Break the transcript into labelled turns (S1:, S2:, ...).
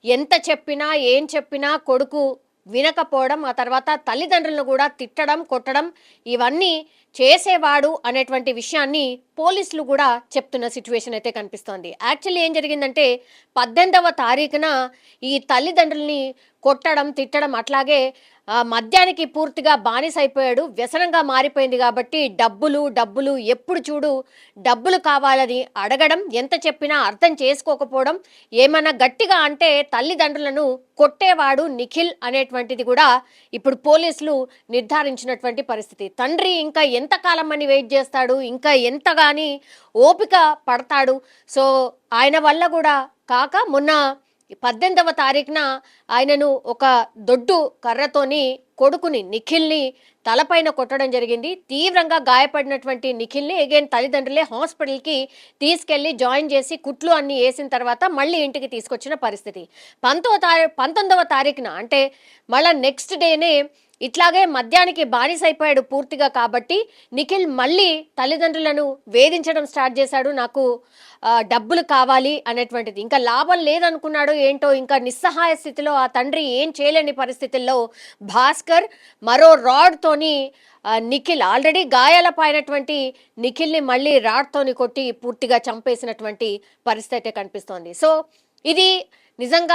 S1: ఎంత చెప్పినా ఏం చెప్పినా కొడుకు వినకపోవడం, ఆ తర్వాత తల్లిదండ్రులను కూడా తిట్టడం, కొట్టడం ఇవన్నీ చేసేవాడు అనేటువంటి విషయాన్ని పోలీసులు కూడా చెప్తున్న సిట్యుయేషన్ అయితే కనిపిస్తోంది. యాక్చువల్లీ ఏం జరిగిందంటే 18వ తారీఖున ఈ తల్లిదండ్రుల్ని కొట్టడం, తిట్టడం అట్లాగే మద్యానికి పూర్తిగా బానిసైపోయాడు. వ్యసనంగా మారిపోయింది కాబట్టి డబ్బులు, డబ్బులు ఎప్పుడు చూడు డబ్బులు కావాలని అడగడం, ఎంత చెప్పినా అర్థం చేసుకోకపోవడం, ఏమన్నా గట్టిగా అంటే తల్లిదండ్రులను కొట్టేవాడు నిఖిల్ అనేటువంటిది కూడా ఇప్పుడు పోలీసులు నిర్ధారించినటువంటి పరిస్థితి. తండ్రి ఇంకా ఎంతకాలం అని వెయిట్ చేస్తాడు, ఇంకా ఎంత గాని ఓపిక పడతాడు. సో ఆయన వల్ల కూడా కాక మొన్న 18వ తారీఖున ఆయనను ఒక దొడ్డు కర్రతోని కొడుకుని నిఖిల్ని తలపైన కొట్టడం జరిగింది. తీవ్రంగా గాయపడినటువంటి నిఖిల్ని అగైన్ తల్లిదండ్రులే హాస్పిటల్కి తీసుకెళ్లి జాయిన్ చేసి కుట్లు అన్ని వేసిన తర్వాత మళ్ళీ ఇంటికి తీసుకొచ్చిన పరిస్థితి. 19వ తారీఖున అంటే మళ్ళా నెక్స్ట్ డేనే ఇట్లాగే మద్యానికి బానిసైపోయాడు పూర్తిగా కాబట్టి నిఖిల్ మళ్ళీ తల్లిదండ్రులను వేధించడం స్టార్ట్ చేశాడు. నాకు డబ్బులు కావాలి అనేటువంటిది. ఇంకా లాభం లేదనుకున్నాడు ఏంటో, ఇంకా నిస్సహాయ స్థితిలో ఆ తండ్రి ఏం చేయలేని పరిస్థితుల్లో భాస్కర్ మరో రాడ్తోని నిఖిల్ ఆల్రెడీ గాయాలపైనటువంటి నిఖిల్ని మళ్ళీ రాడ్తోని కొట్టి పూర్తిగా చంపేసినటువంటి పరిస్థితి అయితే కనిపిస్తోంది. సో ఇది నిజంగా